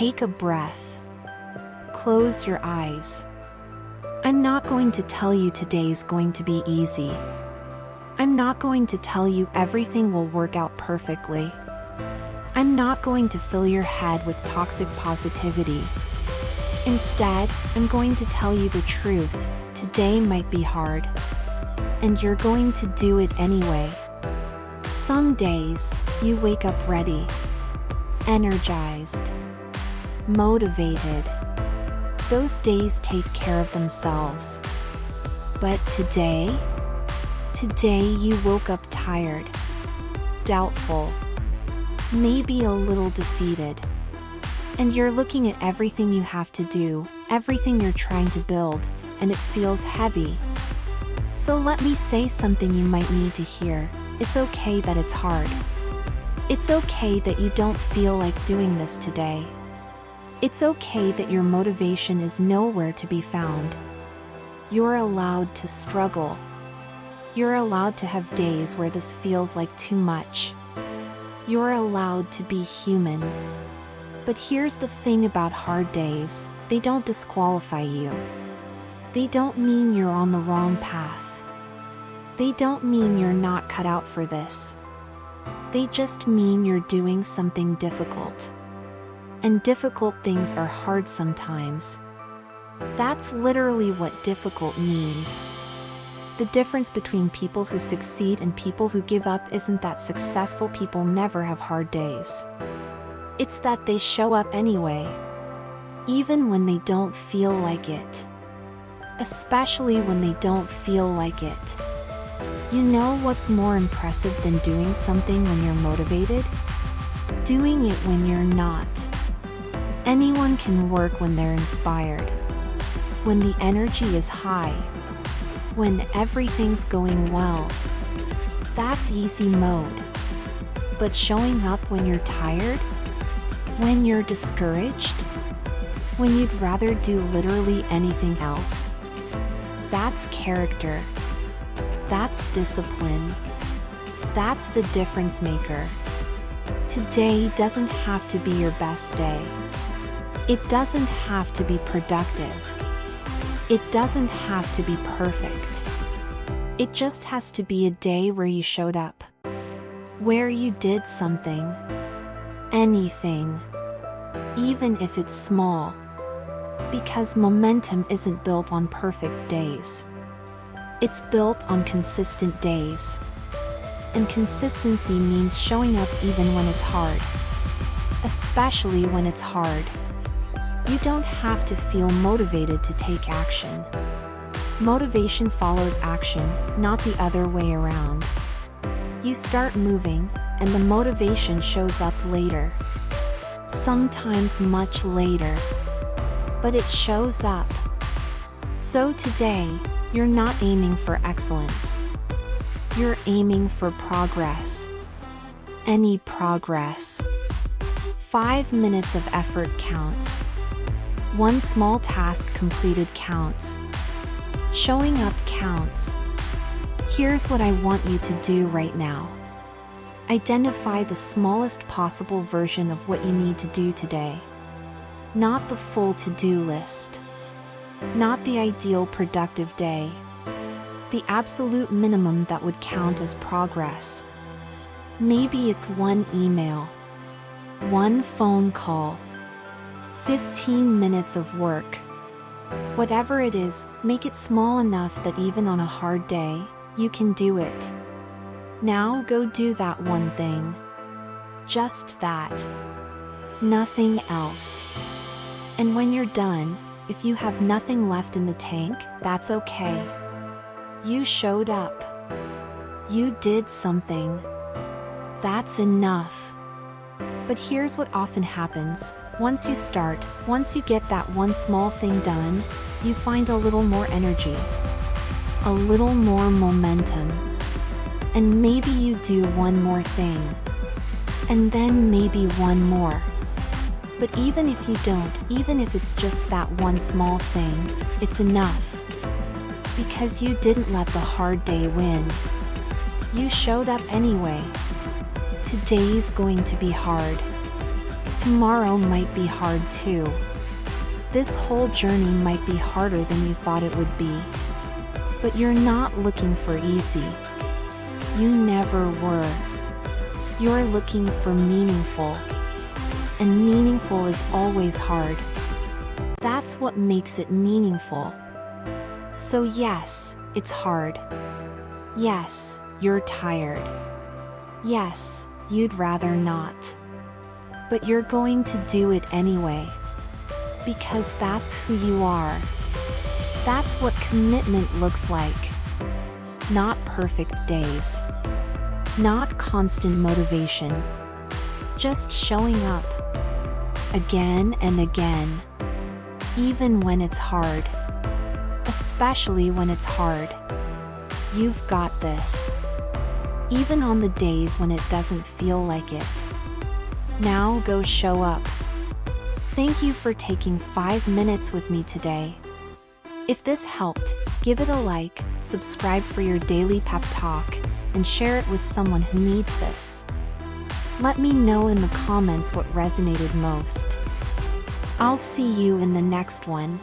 Take a breath. Close your eyes. I'm not going to tell you today's going to be easy. I'm not going to tell you everything will work out perfectly. I'm not going to fill your head with toxic positivity. Instead, I'm going to tell you the truth. Today might be hard, and you're going to do it anyway. Some days, you wake up ready, energized, motivated. Those days take care of themselves. But today you woke up tired, doubtful, maybe a little defeated. And you're looking at everything you have to do, everything you're trying to build, and it feels heavy. So let me say something you might need to hear. It's okay that it's hard. It's okay that you don't feel like doing this today. It's okay that your motivation is nowhere to be found. You're allowed to struggle. You're allowed to have days where this feels like too much. You're allowed to be human. But here's the thing about hard days, they don't disqualify you. They don't mean you're on the wrong path. They don't mean you're not cut out for this. They just mean you're doing something difficult. And difficult things are hard sometimes. That's literally what difficult means. The difference between people who succeed and people who give up isn't that successful people never have hard days. It's that they show up anyway, even when they don't feel like it. Especially when they don't feel like it. You know what's more impressive than doing something when you're motivated? Doing it when you're not. Anyone can work when they're inspired. When the energy is high. When everything's going well. That's easy mode. But showing up when you're tired? When you're discouraged? When you'd rather do literally anything else? That's character. That's discipline. That's the difference maker. Today doesn't have to be your best day. It doesn't have to be productive. It doesn't have to be perfect. It just has to be a day where you showed up. Where you did something. Anything. Even if it's small. Because momentum isn't built on perfect days. It's built on consistent days. And consistency means showing up even when it's hard. Especially when it's hard. You don't have to feel motivated to take action. Motivation follows action, not the other way around. You start moving, and the motivation shows up later. Sometimes much later. But it shows up. So today, you're not aiming for excellence. You're aiming for progress. Any progress. 5 minutes of effort counts. One small task completed counts. Showing up counts. Here's what I want you to do right now. Identify the smallest possible version of what you need to do today. Not the full to-do list. Not the ideal productive day. The absolute minimum that would count as progress. Maybe it's one email. One phone call. 15 minutes of work. Whatever it is, make it small enough that even on a hard day, you can do it. Now go do that one thing. Just that. Nothing else. And when you're done, if you have nothing left in the tank, that's okay. You showed up. You did something. That's enough. But here's what often happens. Once you start, once you get that one small thing done, you find a little more energy. A little more momentum. And maybe you do one more thing. And then maybe one more. But even if you don't, even if it's just that one small thing, it's enough. Because you didn't let the hard day win. You showed up anyway. Today's going to be hard. Tomorrow might be hard too. This whole journey might be harder than you thought it would be. But you're not looking for easy. You never were. You're looking for meaningful. And meaningful is always hard. That's what makes it meaningful. So yes, it's hard. Yes, you're tired. Yes, you'd rather not. But you're going to do it anyway. Because that's who you are. That's what commitment looks like. Not perfect days. Not constant motivation. Just showing up. Again and again. Even when it's hard. Especially when it's hard. You've got this. Even on the days when it doesn't feel like it. Now go show up. Thank you for taking 5 minutes with me today. If this helped, give it a like, subscribe for your daily pep talk, and share it with someone who needs this. Let me know in the comments what resonated most. I'll see you in the next one.